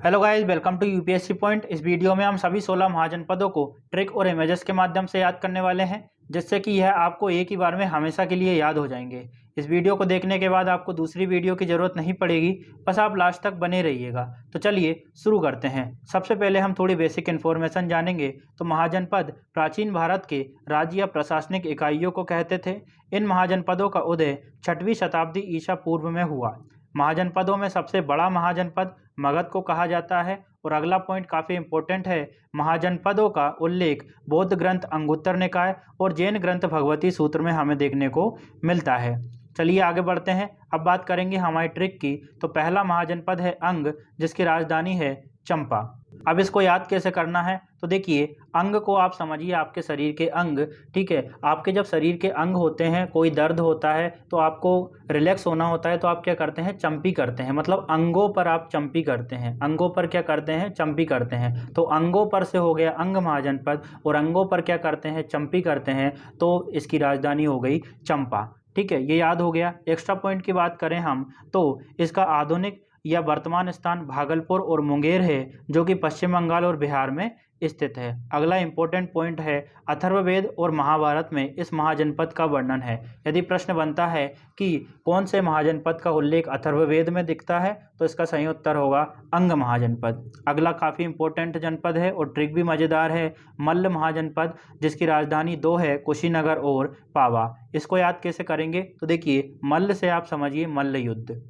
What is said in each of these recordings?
Hello guys, welcome to UPSC point. इस video में हम सभी 16 महाजनपदों को ट्रिक और इमेजेस के माध्यम से याद करने वाले हैं, जिससे कि यह आपको एक ही बार में हमेशा के लिए याद हो जाएंगे। इस वीडियो को देखने के बाद आपको दूसरी वीडियो की ज़रूरत नहीं पड़ेगी, बस आप लास्ट तक बने रहिएगा। तो चलिए शुरू करते हैं। सबसे पहले हम थोड़ी बेसिक इन्फॉर्मेशन जानेंगे। तो महाजनपद प्राचीन भारत के राज्य या प्रशासनिक इकाइयों को कहते थे। इन महाजनपदों का उदय 6वीं शताब्दी ईसा पूर्व में हुआ। महाजनपदों में सबसे बड़ा महाजनपद मगध को कहा जाता है। और अगला पॉइंट काफ़ी इंपॉर्टेंट है। महाजनपदों का उल्लेख बौद्ध ग्रंथ अंगुत्तर निकाय और जैन ग्रंथ भगवती सूत्र में हमें देखने को मिलता है। चलिए आगे बढ़ते हैं। अब बात करेंगे हमारी ट्रिक की। तो पहला महाजनपद है अंग, जिसकी राजधानी है चंपा। अब इसको याद कैसे करना है? तो देखिए, अंग को आप समझिए आपके शरीर के अंग, ठीक है। आपके जब शरीर के अंग होते हैं, कोई दर्द होता है तो आपको रिलैक्स होना होता है, तो आप क्या करते हैं? चंपी करते हैं। मतलब अंगों पर आप चंपी करते हैं। अंगों पर क्या करते हैं? चंपी करते हैं। तो अंगों पर से हो गया अंग महाजनपद, और अंगों पर क्या करते हैं? चंपी करते हैं। तो इसकी राजधानी हो गई चंपा। ठीक है, ये याद हो गया। एक्स्ट्रा पॉइंट की बात करें हम, तो इसका आधुनिक या वर्तमान स्थान भागलपुर और मुंगेर है, जो कि पश्चिम बंगाल और बिहार में स्थित है। अगला इंपॉर्टेंट पॉइंट है, अथर्ववेद और महाभारत में इस महाजनपद का वर्णन है। यदि प्रश्न बनता है कि कौन से महाजनपद का उल्लेख अथर्ववेद में दिखता है, तो इसका सही उत्तर होगा अंग महाजनपद। अगला काफ़ी इंपॉर्टेंट जनपद है और ट्रिक भी मज़ेदार है, मल्ल महाजनपद, जिसकी राजधानी दो है, कुशीनगर और पावा। इसको याद कैसे करेंगे? तो देखिए, मल्ल से आप समझिए मल्ल युद्ध।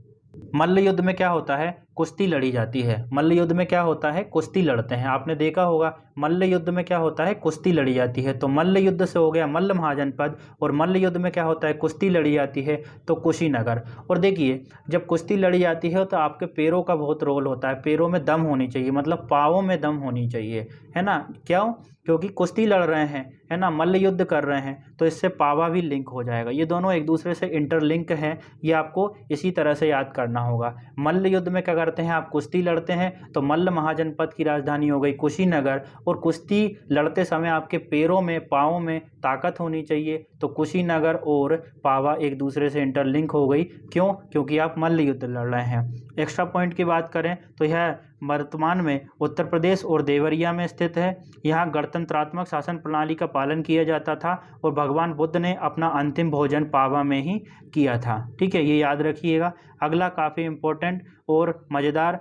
मल्ल युद्ध में क्या होता है? कुश्ती लड़ी जाती है। मल्ल युद्ध में क्या होता है? कुश्ती लड़ते हैं। आपने देखा होगा मल्ल युद्ध में क्या होता है? कुश्ती लड़ी जाती है। तो मल्ल युद्ध से हो गया मल्ल महाजनपद, और मल्ल युद्ध में क्या होता है? कुश्ती लड़ी जाती है, तो कुशीनगर। और देखिए, जब कुश्ती लड़ी जाती है तो आपके पैरों का बहुत रोल होता है। पैरों में दम होनी चाहिए, मतलब पाँवों में दम होनी चाहिए, है ना? क्यों? क्योंकि कुश्ती लड़ रहे हैं, है ना, मल्ल युद्ध कर रहे हैं, तो इससे पावा भी लिंक हो जाएगा। ये दोनों एक दूसरे से इंटरलिंक हैं। ये आपको इसी तरह से याद करना होगा। मल्ल युद्ध में क्या करते हैं? आप कुश्ती लड़ते हैं, तो मल्ल महाजनपद की राजधानी हो गई कुशीनगर। और कुश्ती लड़ते समय आपके पैरों में, पाँवों में ताकत होनी चाहिए, तो कुशीनगर और पावा एक दूसरे से इंटरलिंक हो गई। क्यों? क्योंकि आप मल्ल युद्ध लड़ रहे हैं। एक्स्ट्रा पॉइंट की बात करें तो यह वर्तमान में उत्तर प्रदेश और देवरिया में स्थित है। यहाँ गणतंत्रात्मक शासन प्रणाली का पालन किया जाता था, और भगवान बुद्ध ने अपना अंतिम भोजन पावा में ही किया था। ठीक है, ये याद रखिएगा। अगला काफ़ी इम्पोर्टेंट और मज़ेदार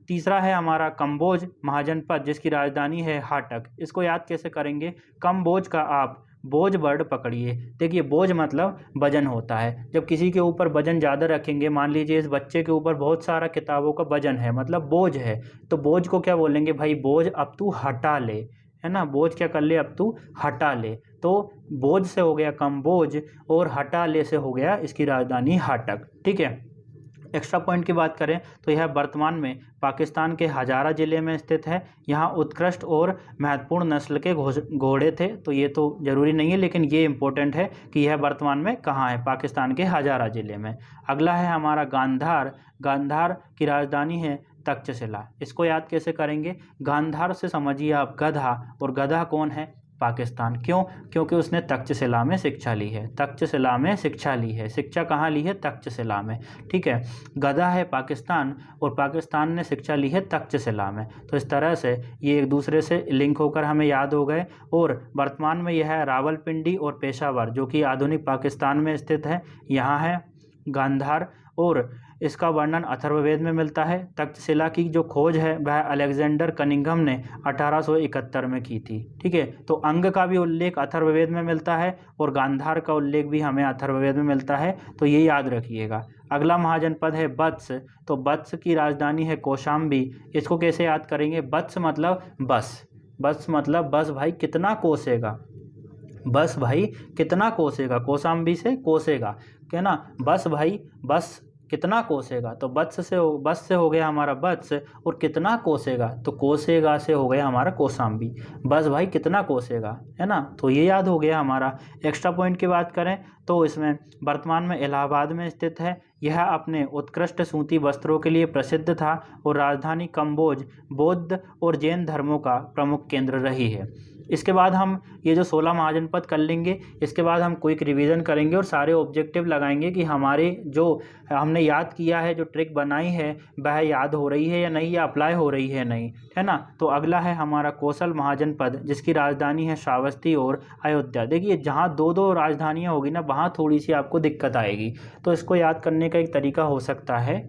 तीसरा है हमारा कंबोज महाजनपद, जिसकी राजधानी है हाटक। इसको याद कैसे करेंगे? कंबोज का आप बोझ वर्ड पकड़िए। देखिए, बोझ मतलब वजन होता है। जब किसी के ऊपर वजन ज़्यादा रखेंगे, मान लीजिए इस बच्चे के ऊपर बहुत सारा किताबों का वजन है, मतलब बोझ है, तो बोझ को क्या बोलेंगे? भाई बोझ अब तू हटा ले, है ना? बोझ क्या कर ले? अब तू हटा ले। तो बोझ से हो गया कंबोज, और हटा ले से हो गया इसकी राजधानी हाटक। ठीक है। एक्स्ट्रा पॉइंट की बात करें तो यह वर्तमान में पाकिस्तान के हजारा ज़िले में स्थित है। यहाँ उत्कृष्ट और महत्वपूर्ण नस्ल के घोड़े थे। तो ये तो ज़रूरी नहीं है, लेकिन ये इंपॉर्टेंट है कि यह वर्तमान में कहाँ है? पाकिस्तान के हजारा ज़िले में। अगला है हमारा गांधार। गांधार की राजधानी है तक्षशिला। इसको याद कैसे करेंगे? गांधार से समझिए आप गधा, और गधा कौन है? पाकिस्तान। क्यों? क्योंकि उसने तक्षशिला में शिक्षा ली है। तक्षशिला में शिक्षा ली है। शिक्षा कहाँ ली है? तक्षशिला में। ठीक है, गधा है पाकिस्तान, और पाकिस्तान ने शिक्षा ली है तक्षशिला में। तो इस तरह से ये एक दूसरे से लिंक होकर हमें याद हो गए। और वर्तमान में यह है रावलपिंडी और पेशावर, जो कि आधुनिक पाकिस्तान में स्थित है। यहाँ है गांधार, और इसका वर्णन अथर्ववेद में मिलता है। तक्षशिला की जो खोज है वह अलेक्जेंडर कनिंघम ने 1871 में की थी। ठीक है, तो अंग का भी उल्लेख अथर्ववेद में मिलता है, और गांधार का उल्लेख भी हमें अथर्ववेद में मिलता है। तो ये याद रखिएगा। अगला महाजनपद है वत्स। तो वत्स की राजधानी है कौशाम्बी। इसको कैसे याद करेंगे? वत्स मतलब बस। बस मतलब बस भाई कितना कोसेगा, बस भाई कितना कोसेगा, कौशाम्बी से कोसेगा, क्या ना? बस भाई बस कितना कोसेगा, तो बस से हो गया हमारा बत्स, और कितना कोसेगा, तो कोसेगा से हो गया हमारा कौशाम्बी। बस भाई कितना कोसेगा, है ना? तो ये याद हो गया हमारा। एक्स्ट्रा पॉइंट की बात करें तो इसमें वर्तमान में इलाहाबाद में स्थित है। यह अपने उत्कृष्ट सूती वस्त्रों के लिए प्रसिद्ध था, और राजधानी कंबोज बौद्ध और जैन धर्मों का प्रमुख केंद्र रही है। इसके बाद हम ये जो 16 महाजनपद कर लेंगे, इसके बाद हम क्विक रिवीजन करेंगे और सारे ऑब्जेक्टिव लगाएंगे कि हमारे जो हमने याद किया है, जो ट्रिक बनाई है, वह याद हो रही है या नहीं, या अप्लाई हो रही है नहीं, है ना। तो अगला है हमारा कौशल महाजनपद, जिसकी राजधानी है श्रावस्ती और अयोध्या। देखिए जहाँ दो दो राजधानियाँ होगी ना, वहाँ थोड़ी सी आपको दिक्कत आएगी। तो इसको याद करने का एक तरीका हो सकता है,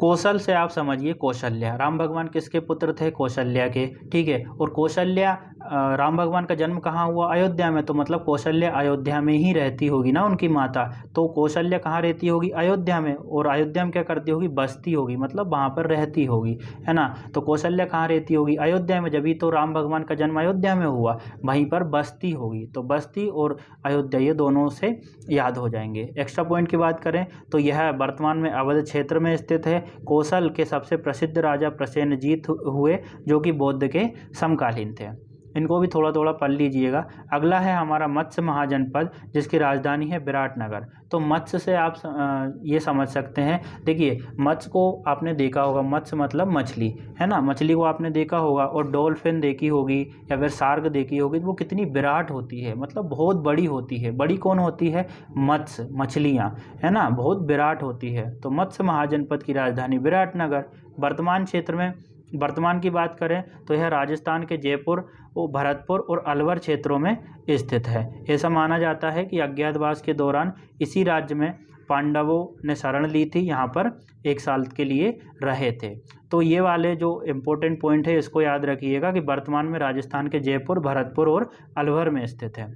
कौशल से आप समझिए कौशल्या, राम भगवान किसके पुत्र थे? कौशल्या के, ठीक है। और कौशल्या, राम भगवान का जन्म कहाँ हुआ? अयोध्या में, तो मतलब कौशल्या अयोध्या में ही रहती होगी ना उनकी माता, तो कौशल्या कहाँ रहती होगी? अयोध्या में। और अयोध्या में क्या करती होगी? बसती होगी, मतलब वहाँ पर रहती होगी, है ना। तो कौशल्या कहाँ रहती होगी? अयोध्या में, जब तो राम भगवान का जन्म अयोध्या में हुआ, वहीं पर बसती होगी। तो बस्ती और अयोध्या ये दोनों से याद हो जाएंगे। एक्स्ट्रा पॉइंट की बात करें तो यह वर्तमान में अवध क्षेत्र में स्थित है। कौशल के सबसे प्रसिद्ध राजा प्रसेनजीत हुए, जो कि बौद्ध के समकालीन थे। इनको भी थोड़ा थोड़ा पढ़ लीजिएगा। अगला है हमारा मत्स्य महाजनपद, जिसकी राजधानी है विराटनगर। तो मत्स्य से आप ये समझ सकते हैं, देखिए मत्स्य को आपने देखा होगा, मत्स्य मतलब मछली, है ना। मछली को आपने देखा होगा, और डॉल्फिन देखी होगी या फिर शार्क देखी होगी, तो वो कितनी विराट होती है, मतलब बहुत बड़ी होती है। बड़ी कौन होती है? मत्स्य, मछलियाँ, है ना, बहुत विराट होती है। तो मत्स्य महाजनपद की राजधानी विराटनगर। वर्तमान क्षेत्र में, वर्तमान की बात करें तो यह राजस्थान के जयपुर और भरतपुर और अलवर क्षेत्रों में स्थित है। ऐसा माना जाता है कि अज्ञातवास के दौरान इसी राज्य में पांडवों ने शरण ली थी, यहाँ पर 1 साल के लिए रहे थे। तो ये वाले जो इम्पोर्टेंट पॉइंट है, इसको याद रखिएगा कि वर्तमान में राजस्थान के जयपुर, भरतपुर और अलवर में स्थित है।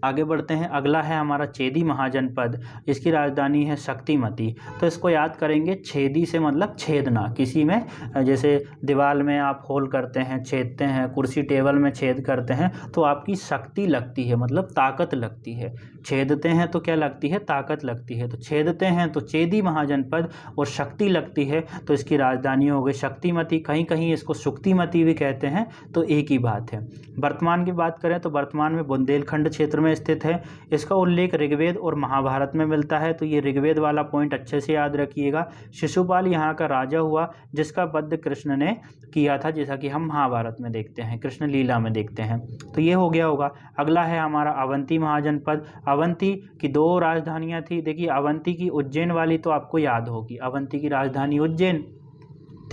आगे बढ़ते हैं। अगला है हमारा चेदी महाजनपद, इसकी राजधानी है शक्तिमती। तो इसको याद करेंगे, छेदी से मतलब छेदना, किसी में जैसे दीवार में आप होल करते हैं, छेदते हैं, कुर्सी टेबल में छेद करते हैं, तो आपकी शक्ति लगती है, मतलब ताकत लगती है। छेदते हैं तो क्या लगती है? ताकत लगती है। तो छेदते हैं तो चेदी महाजनपद, और शक्ति लगती है तो इसकी राजधानी हो गई शक्तिमती। कहीं कहीं इसको शुक्तिमती भी कहते हैं, तो एक ही बात है। वर्तमान की बात करें तो वर्तमान में बुंदेलखंड क्षेत्र में स्थित है। इसका उल्लेख ऋग्वेद और महाभारत में मिलता है, तो ये ऋग्वेद वाला पॉइंट अच्छे से याद रखिएगा। शिशुपाल यहाँ का राजा हुआ, जिसका वध कृष्ण ने किया था, जैसा कि हम महाभारत में देखते हैं, कृष्ण लीला में देखते हैं। तो ये हो गया होगा। अगला है हमारा अवंती महाजनपद। अवंती की 2 राजधानियाँ थी। देखिए अवंती की उज्जैन वाली तो आपको याद होगी, अवंती की राजधानी उज्जैन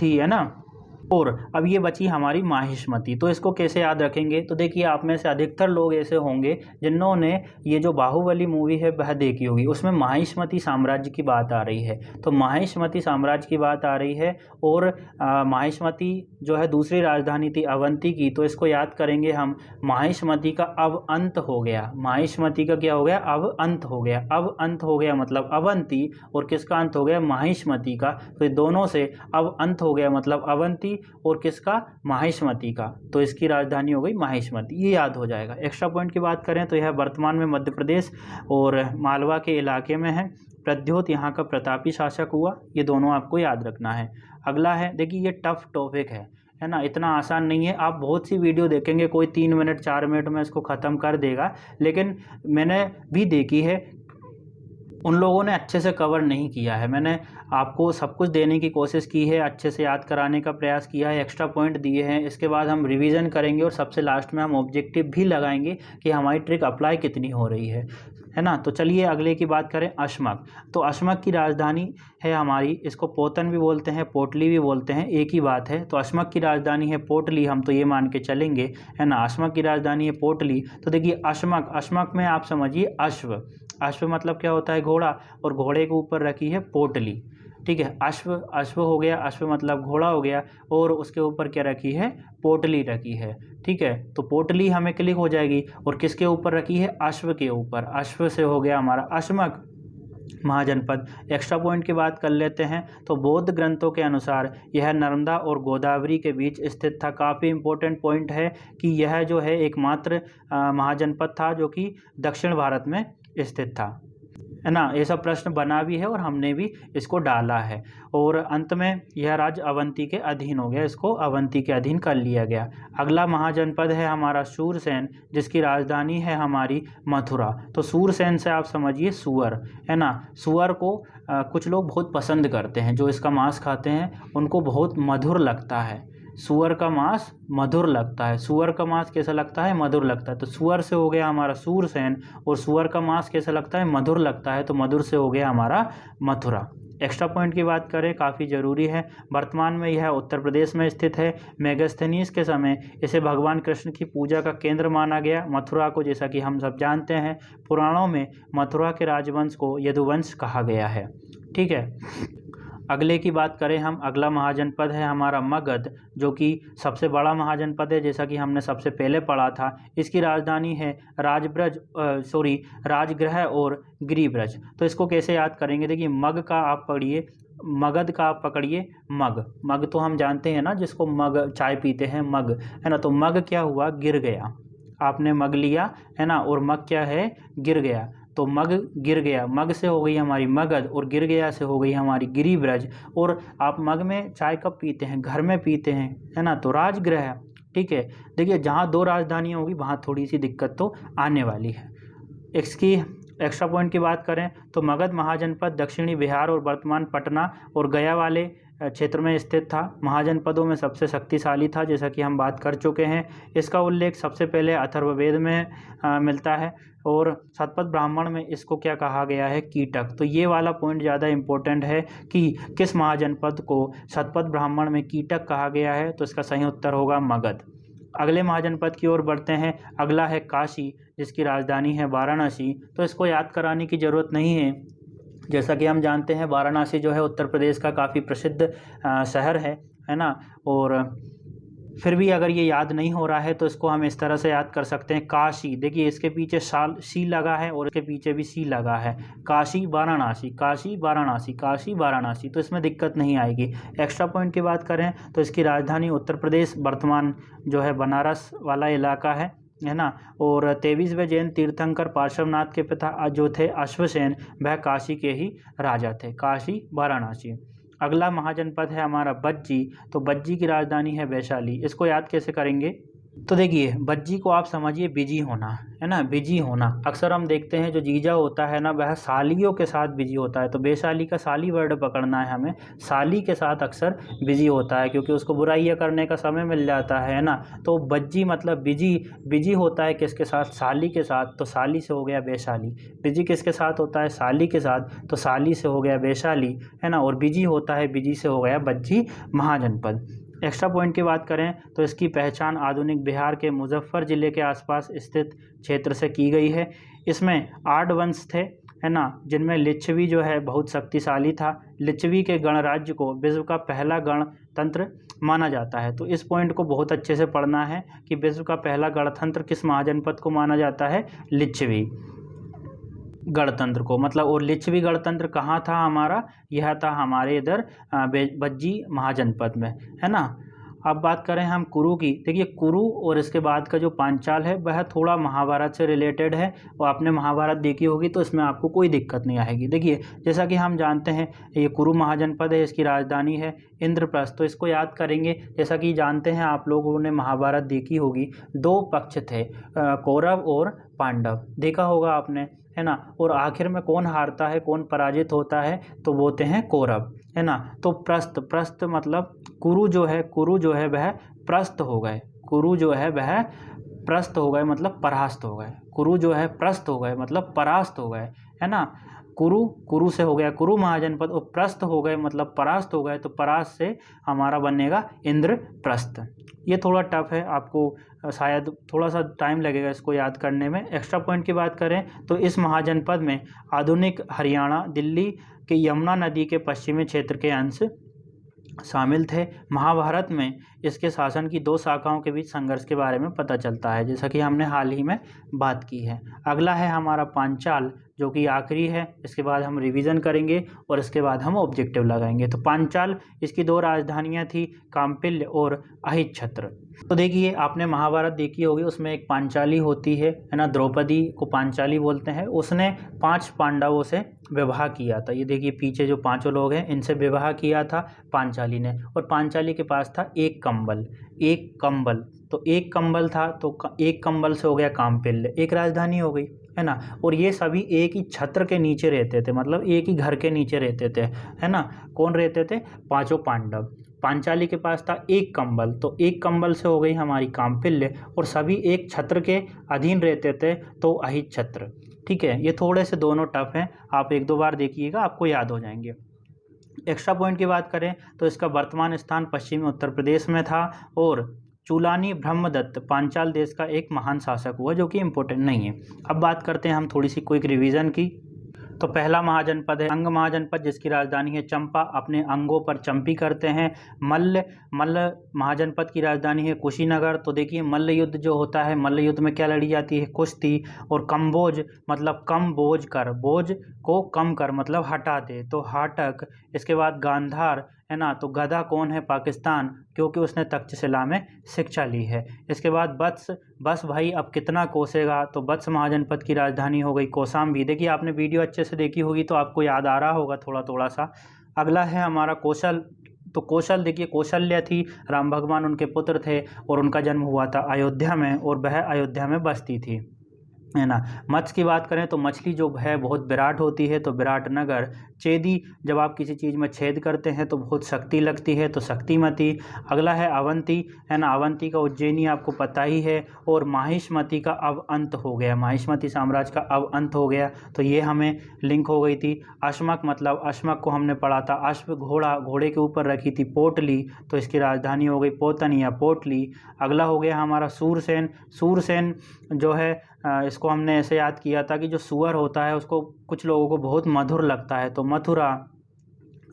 थी, है ना। और अब ये बची हमारी माहिष्मती। तो इसको कैसे याद रखेंगे? तो देखिए आप में से अधिकतर लोग ऐसे होंगे जिन्होंने ये जो बाहुबली मूवी है वह देखी होगी, उसमें माहिष्मती साम्राज्य की बात आ रही है। तो माहिष्मती साम्राज्य की बात आ रही है, और माहिष्मती जो है दूसरी राजधानी थी अवंती की। तो इसको याद करेंगे हम, माहिष्मती का अब अंत हो गया। माहिष्मती का क्या हो गया? अब अंत हो गया। अब अंत हो गया मतलब अवंती, और किसका अंत हो गया? माहिष्मती का। तो दोनों से अब अंत हो गया मतलब अवंती, और किसका? माहिष्मती का। तो इसकी राजधानी हो गई माहिष्मती, ये याद हो जाएगा। एक्स्ट्रा पॉइंट की बात करें तो यह वर्तमान में मध्य प्रदेश और मालवा के इलाके में है। प्रद्योत यहाँ का प्रतापी शासक हुआ। ये दोनों आपको याद रखना है। अगला है, देखिए ये टफ टॉपिक है ना, इतना आसान नहीं है। आप बहुत सी वीडियो देखेंगे, कोई 3 मिनट 4 मिनट में इसको ख़त्म कर देगा, लेकिन मैंने भी देखी है, उन लोगों ने अच्छे से कवर नहीं किया है। मैंने आपको सब कुछ देने की कोशिश की है, अच्छे से याद कराने का प्रयास किया है, एक्स्ट्रा पॉइंट दिए हैं। इसके बाद हम रिवीजन करेंगे, और सबसे लास्ट में हम ऑब्जेक्टिव भी लगाएंगे कि हमारी ट्रिक अप्लाई कितनी हो रही है ना। तो चलिए अगले की बात करें, अशमक। तो अशमक की राजधानी है हमारी, इसको पोतन भी बोलते हैं, पोटली भी बोलते हैं, एक ही बात है। तो अशमक की राजधानी है पोटली, हम तो ये मान के चलेंगे, है ना। अशमक की राजधानी है पोटली। तो देखिए अशमक, अशमक में आप समझिए अश्व, अश्व मतलब क्या होता है? घोड़ा, और घोड़े के ऊपर रखी है पोटली, ठीक है। अश्व, अश्व हो गया, अश्व मतलब घोड़ा हो गया, और उसके ऊपर क्या रखी है? पोटली रखी है, ठीक है। तो पोटली हमें क्लिक हो जाएगी, और किसके ऊपर रखी है? अश्व के ऊपर। अश्व से हो गया हमारा अशमक महाजनपद। एक्स्ट्रा पॉइंट की बात कर लेते हैं, तो बौद्ध ग्रंथों के अनुसार यह नर्मदा और गोदावरी के बीच स्थित था। काफ़ी इंपॉर्टेंट पॉइंट है कि यह जो है एकमात्र महाजनपद था जो कि दक्षिण भारत में स्थित था, है ना। ये सब प्रश्न बना भी है, और हमने भी इसको डाला है। और अंत में यह राज्य अवंती के अधीन हो गया, इसको अवंती के अधीन कर लिया गया। अगला महाजनपद है हमारा सूरसेन, जिसकी राजधानी है हमारी मथुरा। तो सूरसेन से आप समझिए सुअर, है ना। सुअर को कुछ लोग बहुत पसंद करते हैं, जो इसका मांस खाते हैं उनको बहुत मधुर लगता है। सुअर का मांस मधुर लगता है। सुअर का मांस कैसा लगता है? मधुर लगता है। तो सुअर से हो गया हमारा सूरसेन, और सुअर का मांस कैसा लगता है? मधुर लगता है, तो मधुर से हो गया हमारा मथुरा। एक्स्ट्रा पॉइंट की बात करें, काफ़ी ज़रूरी है। वर्तमान में यह उत्तर प्रदेश में स्थित है। मेगास्थनीज के समय इसे भगवान कृष्ण की पूजा का केंद्र माना गया। मथुरा को, जैसा कि हम सब जानते हैं, पुराणों में मथुरा के राजवंश को यदुवंश कहा गया है। ठीक है, अगले की बात करें हम, अगला महाजनपद है हमारा मगध, जो कि सबसे बड़ा महाजनपद है, जैसा कि हमने सबसे पहले पढ़ा था। इसकी राजधानी है राजगृह और गिरिब्रज। तो इसको कैसे याद करेंगे? देखिए, मग का आप पढ़िए, मगध का आप पकड़िए मग। मग तो हम जानते हैं ना, जिसको मग चाय पीते हैं, मग, है ना। तो मग क्या हुआ? गिर गया। आपने मग लिया, है ना, और मग क्या है? गिर गया। तो मग गिर गया, मग से हो गई हमारी मगध, और गिर गया से हो गई हमारी गिरिब्रज। और आप मग में चाय कब पीते हैं? घर में पीते हैं, है ना। तो राजगृह। ठीक है, देखिए, जहाँ दो राजधानियाँ होगी वहाँ थोड़ी सी दिक्कत तो आने वाली है। इसकी एक्स्ट्रा पॉइंट की बात करें तो मगध महाजनपद दक्षिणी बिहार और वर्तमान पटना और गया वाले क्षेत्र में स्थित था। महाजनपदों में सबसे शक्तिशाली था, जैसा कि हम बात कर चुके हैं। इसका उल्लेख सबसे पहले अथर्ववेद में मिलता है, और शतपथ ब्राह्मण में इसको क्या कहा गया है? कीटक। तो ये वाला पॉइंट ज़्यादा इम्पोर्टेंट है कि किस महाजनपद को शतपथ ब्राह्मण में कीटक कहा गया है। तो इसका सही उत्तर होगा मगध। अगले महाजनपद की ओर बढ़ते हैं। अगला है काशी, जिसकी राजधानी है वाराणसी। तो इसको याद कराने की ज़रूरत नहीं है, जैसा कि हम जानते हैं वाराणसी जो है उत्तर प्रदेश का काफ़ी प्रसिद्ध शहर है ना। और फिर भी अगर ये याद नहीं हो रहा है तो इसको हम इस तरह से याद कर सकते हैं, काशी। देखिए, इसके पीछे सी लगा है और इसके पीछे भी सी लगा है। काशी वाराणसी, काशी वाराणसी, काशी वाराणसी, तो इसमें दिक्कत नहीं आएगी। एक्स्ट्रा पॉइंट की बात करें तो इसकी राजधानी उत्तर प्रदेश वर्तमान जो है बनारस वाला इलाका है ना। और 23वें जैन तीर्थंकर पार्श्वनाथ के पिता जो थे अश्वसेन, वह काशी के ही राजा थे। काशी वाराणसी। अगला महाजनपद है हमारा बज्जी। तो बज्जी की राजधानी है वैशाली। इसको याद कैसे करेंगे? तो देखिए, बज्जी को आप समझिए बिजी होना, है ना, बिजी होना। अक्सर हम देखते हैं जो जीजा होता है ना, वह सालियों के साथ बिजी होता है। तो वैशाली का साली वर्ड पकड़ना है हमें, साली के साथ अक्सर बिजी होता है, क्योंकि उसको बुराइयां करने का समय मिल जाता है ना। तो बज्जी मतलब बिजी, बिजी होता है किसके साथ? साली के साथ। तो साली से हो गया वैशाली। बिजी किसके साथ होता है? साली के साथ। तो साली से हो गया वैशाली, है ना। और बिजी होता है, बिजी से हो गया बज्जी महाजनपद। एक्स्ट्रा पॉइंट की बात करें तो इसकी पहचान आधुनिक बिहार के मुजफ्फर जिले के आसपास स्थित क्षेत्र से की गई है। इसमें 8 वंश थे, है ना, जिनमें लिच्छवी जो है बहुत शक्तिशाली था। लिच्छवी के गणराज्य को विश्व का पहला गणतंत्र माना जाता है। तो इस पॉइंट को बहुत अच्छे से पढ़ना है कि विश्व का पहला गणतंत्र किस महाजनपद को माना जाता है? लिच्छवी गणतंत्र को, मतलब। और लिच्छवी गणतंत्र कहाँ था हमारा? यह था हमारे इधर बज्जी महाजनपद में, है ना। अब बात करें हम कुरु की। देखिए, कुरु और इसके बाद का जो पांचाल है वह थोड़ा महाभारत से रिलेटेड है, और आपने महाभारत देखी होगी तो इसमें आपको कोई दिक्कत नहीं आएगी। देखिए, जैसा कि हम जानते हैं ये कुरु महाजनपद है, इसकी राजधानी है इंद्रप्रस्थ। तो इसको याद करेंगे, जैसा कि जानते हैं आप लोगों ने महाभारत देखी होगी, 2 पक्ष थे, कौरव और पांडव, देखा होगा आपने, है ना। और आखिर में कौन हारता है, कौन पराजित होता है? तो वो होते हैं कौरव, है ना। तो प्रस्थ मतलब कुरु जो है वह प्रस्थ हो गए। कुरु जो है वह प्रस्थ हो गए, मतलब परास्त हो गए। कुरु जो है प्रस्थ हो गए, मतलब परास्त हो गए, है ना। कुरु से हो गया कुरु महाजनपद, और प्रस्थ हो गए मतलब परास्त हो गए। तो परास्त से हमारा बनेगा इंद्रप्रस्थ। ये थोड़ा टफ है, आपको शायद थोड़ा सा टाइम लगेगा इसको याद करने में। एक्स्ट्रा पॉइंट की बात करें तो इस महाजनपद में आधुनिक हरियाणा, दिल्ली के यमुना नदी के पश्चिमी क्षेत्र के अंश शामिल थे। महाभारत में इसके शासन की 2 शाखाओं के बीच संघर्ष के बारे में पता चलता है, जैसा कि हमने हाल ही में बात की है। अगला है हमारा पांचाल, जो कि आखिरी है। इसके बाद हम रिवीजन करेंगे और इसके बाद हम ऑब्जेक्टिव लगाएंगे। तो पांचाल, इसकी 2 राजधानियां थी, काम्पिल्य और अहिच्छत्र। तो देखिए, आपने महाभारत देखी होगी, उसमें एक पांचाली होती है ना, द्रौपदी को पांचाली बोलते हैं। उसने 5 पांडवों से विवाह किया था। ये देखिए, पीछे जो 5 लोग हैं इनसे विवाह किया था पांचाली ने। और पांचाली के पास था एक कंबल। तो एक कंबल था, तो एक कंबल से हो गया काम्पिल्य, एक राजधानी हो गई, है ना। और ये सभी एक ही छत्र के नीचे रहते थे, मतलब एक ही घर के नीचे रहते थे, है ना। कौन रहते थे? 5 पांडव। पांचाली के पास था एक कंबल, तो एक कंबल से हो गई हमारी कामपिल्य, और सभी एक छत्र के अधीन रहते थे तो अहित छत्र। ठीक है, ये थोड़े से दोनों टफ हैं, आप एक दो बार देखिएगा आपको याद हो जाएंगे। एक्स्ट्रा पॉइंट की बात करें तो इसका वर्तमान स्थान पश्चिमी उत्तर प्रदेश में था, और चूलानी ब्रह्मदत्त पांचाल देश का एक महान शासक हुआ, जो कि इम्पोर्टेंट नहीं है। अब बात करते हैं हम थोड़ी सी क्विक रिवीजन की। तो पहला महाजनपद है अंग महाजनपद, जिसकी राजधानी है चंपा, अपने अंगों पर चंपी करते हैं। मल्ल महाजनपद की राजधानी है कुशीनगर। तो देखिए मल्ल युद्ध जो होता है, मल्ल युद्ध में क्या लड़ी जाती है, कुश्ती। और कम्बोज मतलब कम बोझ कर, बोझ को कम कर मतलब हटा दे, तो हाटक। इसके बाद गांधार है ना, तो गधा कौन है, पाकिस्तान, क्योंकि उसने तक्षशिला में शिक्षा ली है। इसके बाद बस भाई अब कितना कोसेगा, तो बत्स महाजनपद की राजधानी हो गई कौशाम्बी। देखिए आपने वीडियो अच्छे से देखी होगी तो आपको याद आ रहा होगा थोड़ा थोड़ा सा। अगला है हमारा कौशल। तो कौशल देखिए कौशल्या थी, राम भगवान उनके पुत्र थे, और उनका जन्म हुआ था अयोध्या में, और वह अयोध्या में बसती थी, है ना। मत्स्य की बात करें तो मछली जो है बहुत विराट होती है, तो विराट नगर। चेदी, जब आप किसी चीज़ में छेद करते हैं तो बहुत शक्ति लगती है, तो शक्तिमती। अगला है अवंती, है ना, अवंती का उज्जैनी आपको पता ही है। और माहिष्मती का अब अंत हो गया, माहिष्मती साम्राज्य का अब अंत हो गया, तो ये हमें लिंक हो गई थी। अश्मक मतलब अश्मक को हमने पढ़ा था, अश्व घोड़ा, घोड़े के ऊपर रखी थी पोटली, तो इसकी राजधानी हो गई पोतन या पोटली। अगला हो गया हमारा सूरसेन। सूरसेन जो है इसको हमने ऐसे याद किया था कि जो सुअर होता है उसको कुछ लोगों को बहुत मधुर लगता है, तो मथुरा।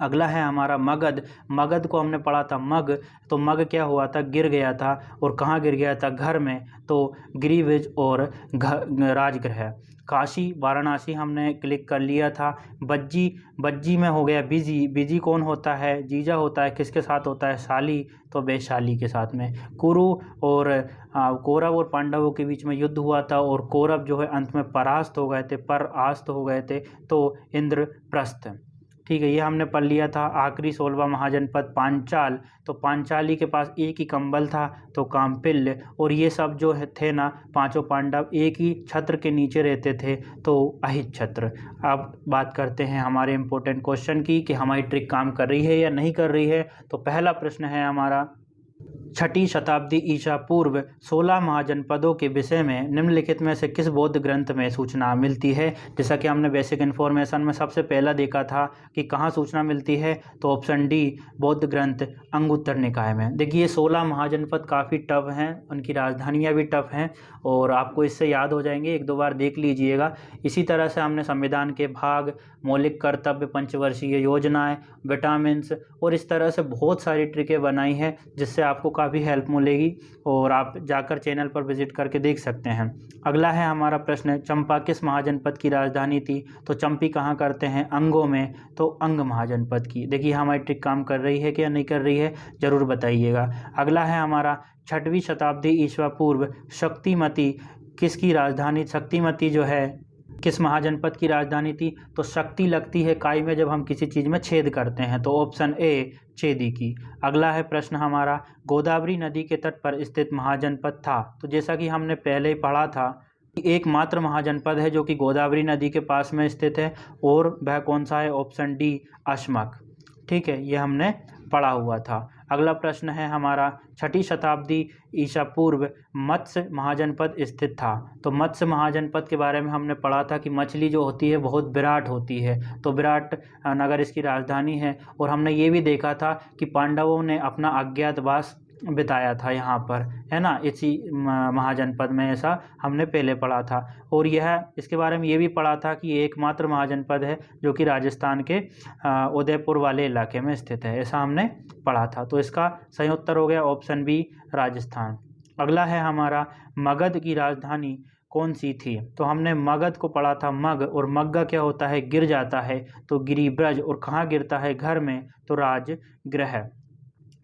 अगला है हमारा मगध। मगध को हमने पढ़ा था मग, तो मग क्या हुआ था, गिर गया था, और कहाँ गिर गया था, घर में, तो गिरिविज और राजगृह। काशी वाराणसी हमने क्लिक कर लिया था। बज्जी में हो गया बिजी। बिजी कौन होता है, जीजा होता है, किसके साथ होता है, शाली, तो वैशाली के साथ में। कुरु और कौरव और पांडवों के बीच में युद्ध हुआ था, और कौरव जो है अंत में परास्त हो गए थे, परास्त हो गए थे, तो इंद्रप्रस्थ। ठीक है, ये हमने पढ़ लिया था। आखिरी 16वां महाजनपद पांचाल, तो पांचाली के पास एक ही कंबल था, तो कामपिल्य। और ये सब जो थे ना पांचों पांडव एक ही छत्र के नीचे रहते थे, तो अहित छत्र। अब बात करते हैं हमारे इम्पोर्टेंट क्वेश्चन की कि हमारी ट्रिक काम कर रही है या नहीं कर रही है। तो पहला प्रश्न है हमारा, 6ठी शताब्दी ईसा पूर्व 16 महाजनपदों के विषय में निम्नलिखित में से किस बौद्ध ग्रंथ में सूचना मिलती है। जैसा कि हमने बेसिक इन्फॉर्मेशन में सबसे पहला देखा था कि कहाँ सूचना मिलती है, तो ऑप्शन डी बौद्ध ग्रंथ अंगुत्तर निकाय में। देखिए 16 महाजनपद काफ़ी टफ हैं, उनकी राजधानियाँ भी टफ हैं, और आपको इससे याद हो जाएंगे, एक दो बार देख लीजिएगा। इसी तरह से हमने संविधान के भाग, मौलिक कर्तव्य, पंचवर्षीय योजनाएं, विटामिन्स, और इस तरह से बहुत सारी ट्रिकें बनाई हैं जिससे आपको काफ़ी हेल्प मिलेगी, और आप जाकर चैनल पर विजिट करके देख सकते हैं। अगला है हमारा प्रश्न, चंपा किस महाजनपद की राजधानी थी। तो चंपी कहाँ करते हैं, अंगों में, तो अंग महाजनपद की। देखिए हमारी ट्रिक काम कर रही है क्या नहीं कर रही है, ज़रूर बताइएगा। अगला है हमारा 6वीं शताब्दी ईस्वा पूर्व शक्तिमती किसकी राजधानी, शक्तिमती जो है किस महाजनपद की राजधानी थी। तो शक्ति लगती है काई में जब हम किसी चीज़ में छेद करते हैं, तो ऑप्शन ए चेदी की। अगला है प्रश्न हमारा, गोदावरी नदी के तट पर स्थित महाजनपद था। तो जैसा कि हमने पहले ही पढ़ा था कि एकमात्र महाजनपद है जो कि गोदावरी नदी के पास में स्थित है, और वह कौन सा है, ऑप्शन डी अश्मक। ठीक है, ये हमने पढ़ा हुआ था। अगला प्रश्न है हमारा, 6ठी शताब्दी ईसा पूर्व मत्स्य महाजनपद स्थित था। तो मत्स्य महाजनपद के बारे में हमने पढ़ा था कि मछली जो होती है बहुत विराट होती है, तो विराट नगर इसकी राजधानी है। और हमने ये भी देखा था कि पांडवों ने अपना अज्ञातवास बिताया था यहाँ पर, है ना, इसी महाजनपद में, ऐसा हमने पहले पढ़ा था। और यह इसके बारे में ये भी पढ़ा था कि एकमात्र महाजनपद है जो कि राजस्थान के उदयपुर वाले इलाके में स्थित है, ऐसा हमने पढ़ा था। तो इसका सही उत्तर हो गया ऑप्शन बी राजस्थान। अगला है हमारा, मगध की राजधानी कौन सी थी। तो हमने मगध को पढ़ा था मग, और मग्गा क्या होता है, गिर जाता है, तो गिरिब्रज। और कहाँ गिरता है, घर में, तो राजगृह।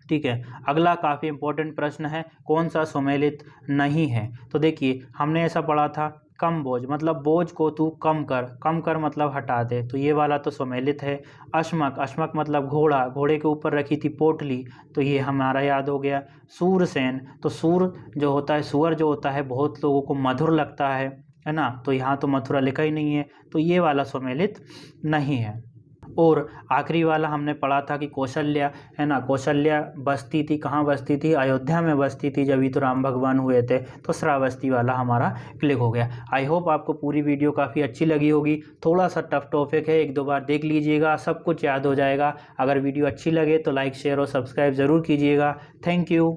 ठीक है, अगला काफ़ी इंपॉर्टेंट प्रश्न है, कौन सा सुमेलित नहीं है। तो देखिए हमने ऐसा पढ़ा था, कम बोझ मतलब बोझ को तू कम कर मतलब हटा दे, तो ये वाला तो सुमेलित है। अश्मक मतलब घोड़ा, घोड़े के ऊपर रखी थी पोटली, तो ये हमारा याद हो गया। सूरसेन, तो सूर जो होता है, सुअर जो होता है बहुत लोगों को मधुर लगता है ना, तो यहाँ तो मथुरा लिखा ही नहीं है, तो ये वाला सुमेलित नहीं है। और आखिरी वाला हमने पढ़ा था कि कौशल्या है ना, कौशल्या बसती थी, कहाँ बसती थी, अयोध्या में बसती थी जब ही तो राम भगवान हुए थे, तो श्रावस्ती वाला हमारा क्लिक हो गया। आई होप आपको पूरी वीडियो काफ़ी अच्छी लगी होगी। थोड़ा सा टफ टॉपिक है, 1-2 बार देख लीजिएगा, सब कुछ याद हो जाएगा। अगर वीडियो अच्छी लगे तो लाइक शेयर और सब्सक्राइब ज़रूर कीजिएगा। Thank you.